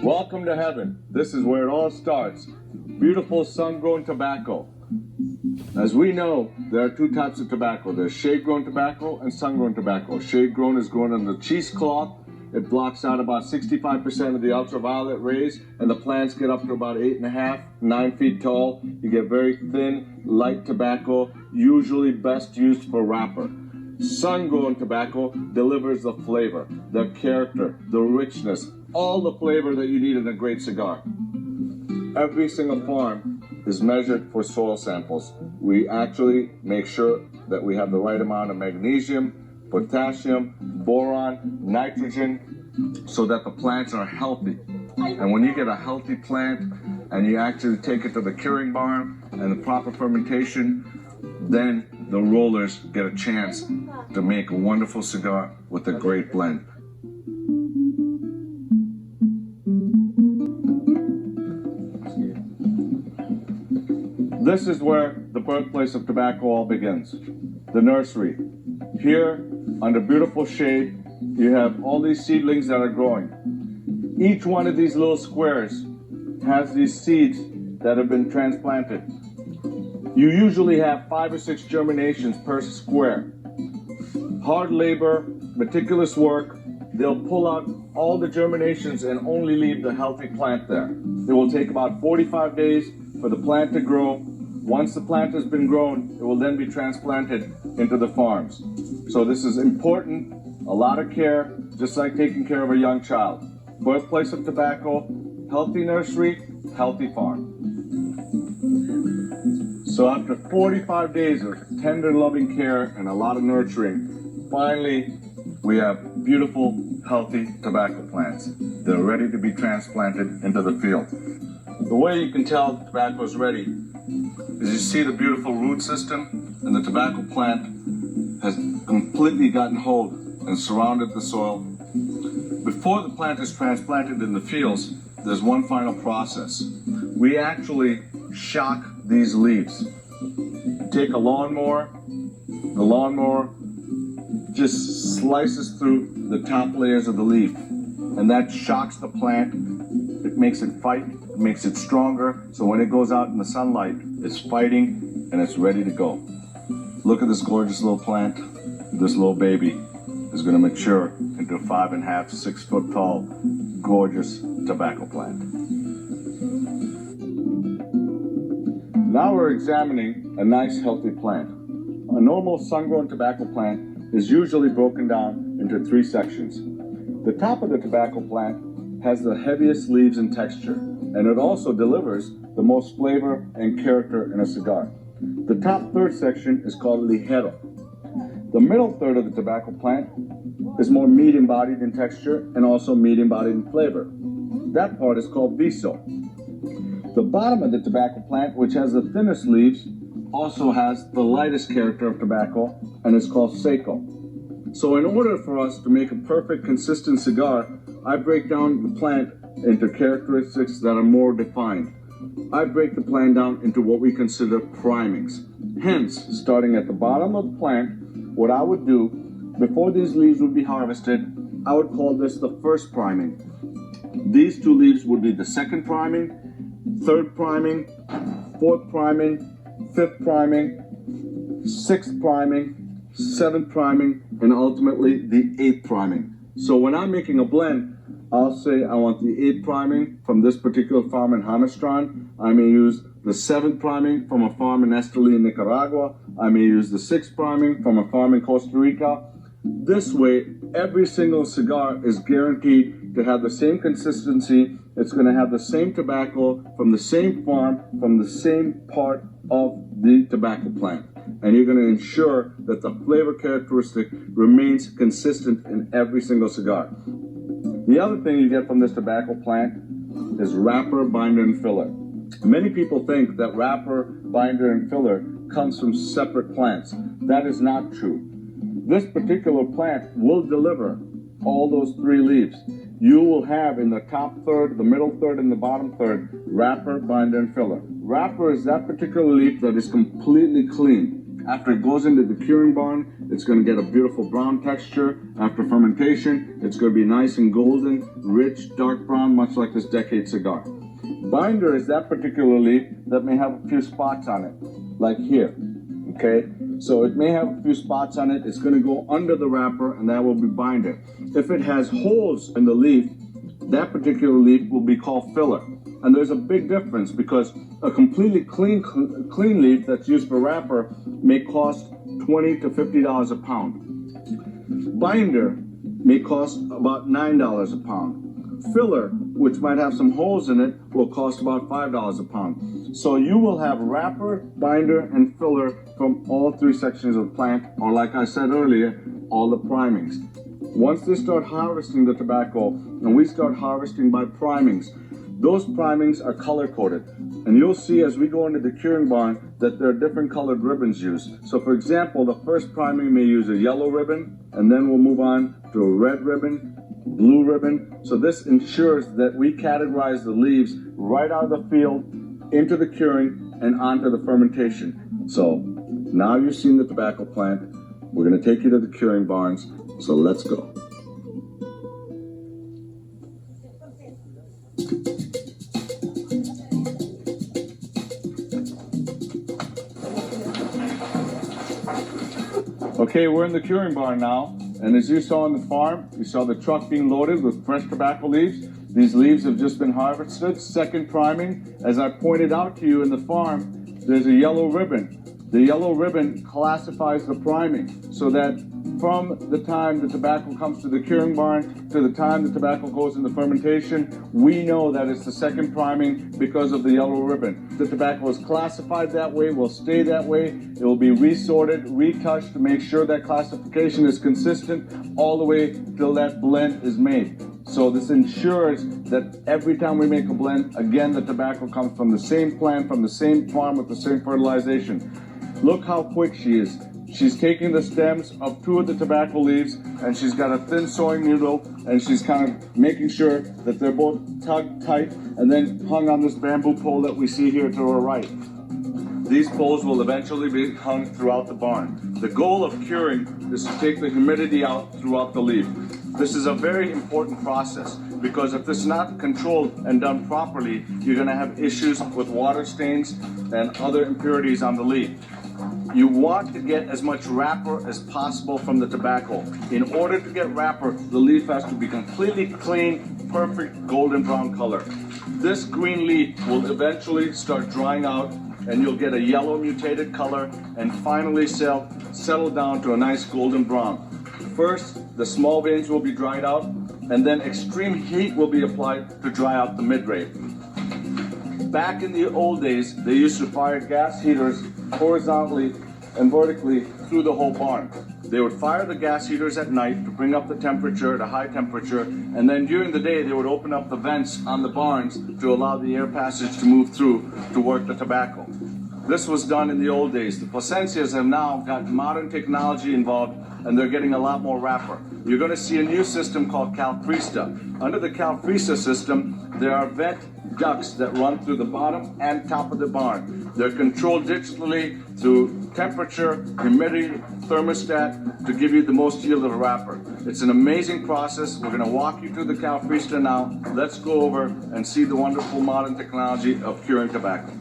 Welcome to heaven. This is where it all starts. Beautiful sun-grown tobacco. As we know, there are two types of tobacco. There's shade-grown tobacco and sun-grown tobacco. Shade-grown is grown on the cheesecloth. It blocks out about 65% of the ultraviolet rays, and the plants get up to about 8.5, 9 feet tall. You get very thin, light tobacco, usually best used for wrapper. Sun-grown tobacco delivers the flavor, the character, the richness, all the flavor that you need in a great cigar. Every single farm is measured for soil samples. We actually make sure that we have the right amount of magnesium, potassium, boron, nitrogen, so that the plants are healthy. And when you get a healthy plant and you actually take it to the curing barn and the proper fermentation, then the rollers get a chance to make a wonderful cigar with a great blend. This is where the birthplace of tobacco all begins, the nursery. Here, under beautiful shade, you have all these seedlings that are growing. Each one of these little squares has these seeds that have been transplanted. You usually have 5 or 6 germinations per square. Hard labor, meticulous work, they'll pull out all the germinations and only leave the healthy plant there. It will take about 45 days for the plant to grow. Once the plant has been grown, it will then be transplanted into the farms. So this is important, a lot of care, just like taking care of a young child. Birthplace of tobacco, healthy nursery, healthy farm. So after 45 days of tender, loving care and a lot of nurturing, finally we have beautiful, healthy tobacco plants. They're ready to be transplanted into the field. The way you can tell the tobacco is ready is you see the beautiful root system, and the tobacco plant has completely gotten hold and surrounded the soil. Before the plant is transplanted in the fields, there's one final process. We actually shock these leaves. Take a lawnmower, the lawnmower just slices through the top layers of the leaf, and that shocks the plant. It makes it fight, it makes it stronger, so when it goes out in the sunlight, it's fighting and it's ready to go. Look at this gorgeous little plant. This little baby is going to mature into a 5.5, 6 foot tall, gorgeous tobacco plant. Now we're examining a nice healthy plant. A normal sun-grown tobacco plant is usually broken down into 3 sections. The top of the tobacco plant has the heaviest leaves and texture, and it also delivers the most flavor and character in a cigar. The top third section is called ligero. The middle third of the tobacco plant is more medium-bodied in texture and also medium-bodied in flavor. That part is called viso. The bottom of the tobacco plant, which has the thinnest leaves, also has the lightest character of tobacco and is called seco. So in order for us to make a perfect, consistent cigar, I break down the plant into characteristics that are more defined. I break the plant down into what we consider primings. Hence, starting at the bottom of the plant, what I would do, before these leaves would be harvested, I would call this the first priming. These 2 leaves would be the second priming, third priming, fourth priming, fifth priming, sixth priming, seventh priming, and ultimately the 8th priming. So when I'm making a blend, I'll say I want the 8th priming from this particular farm in Jamastran. I may use the 7th priming from a farm in Esteli, Nicaragua. I may use the 6th priming from a farm in Costa Rica. This way, every single cigar is guaranteed to have the same consistency. It's going to have the same tobacco from the same farm, from the same part of the tobacco plant. And you're going to ensure that the flavor characteristic remains consistent in every single cigar. The other thing you get from this tobacco plant is wrapper, binder, and filler. Many people think that wrapper, binder, and filler comes from separate plants. That is not true. This particular plant will deliver all those 3 leaves. You will have in the top third, the middle third, and the bottom third, wrapper, binder, and filler. Wrapper is that particular leaf that is completely clean. After it goes into the curing barn, it's going to get a beautiful brown texture. After fermentation, it's going to be nice and golden, rich, dark brown, much like this decade cigar. Binder is that particular leaf that may have a few spots on it, like here, okay? So it may have a few spots on it. It's going to go under the wrapper, and that will be binder. If it has holes in the leaf, that particular leaf will be called filler. And there's a big difference because a completely clean leaf that's used for wrapper may cost $20 to $50 a pound. Binder may cost about $9 a pound. Filler, which might have some holes in it, will cost about $5 a pound. So you will have wrapper, binder, and filler from all three sections of the plant, or like I said earlier, all the primings. Once they start harvesting the tobacco, and we start harvesting by primings, those primings are color-coded. And you'll see as we go into the curing barn that there are different colored ribbons used. So for example, the first priming may use a yellow ribbon, and then we'll move on to a red ribbon, blue ribbon. So this ensures that we categorize the leaves right out of the field into the curing and onto the fermentation. So now you've seen the tobacco plant. We're going to take you to the curing barns. So let's go. Okay, we're in the curing barn now, and as you saw on the farm, you saw the truck being loaded with fresh tobacco leaves. These leaves have just been harvested. Second priming, as I pointed out to you in the farm, there's a yellow ribbon. The yellow ribbon classifies the priming so that from the time the tobacco comes to the curing barn to the time the tobacco goes into fermentation, we know that it's the second priming because of the yellow ribbon. The tobacco is classified that way, will stay that way. It will be resorted, retouched to make sure that classification is consistent all the way till that blend is made. So this ensures that every time we make a blend, again, the tobacco comes from the same plant, from the same farm with the same fertilization. Look how quick she is. She's taking the stems of two of the tobacco leaves, and she's got a thin sewing needle, and she's kind of making sure that they're both tugged tight and then hung on this bamboo pole that we see here to our right. These poles will eventually be hung throughout the barn. The goal of curing is to take the humidity out throughout the leaf. This is a very important process because if this is not controlled and done properly, you're going to have issues with water stains and other impurities on the leaf. You want to get as much wrapper as possible from the tobacco. In order to get wrapper, the leaf has to be completely clean, perfect golden brown color. This green leaf will eventually start drying out, and you'll get a yellow mutated color and finally settle down to a nice golden brown. First, the small veins will be dried out, and then extreme heat will be applied to dry out the mid-rape. Back in the old days, they used to fire gas heaters horizontally and vertically through the whole barn. They would fire the gas heaters at night to bring up the temperature to high temperature, and then during the day they would open up the vents on the barns to allow the air passage to move through to work the tobacco. This was done in the old days. The placencias have now got modern technology involved, and they're getting a lot more wrapper. You're going to see a new system called Calfrista. Under the Calfrista system, there are vent ducts that run through the bottom and top of the barn. They're controlled digitally through temperature, humidity, thermostat to give you the most yield of wrapper. It's an amazing process. We're going to walk you through the Calfrista now. Let's go over and see the wonderful modern technology of curing tobacco.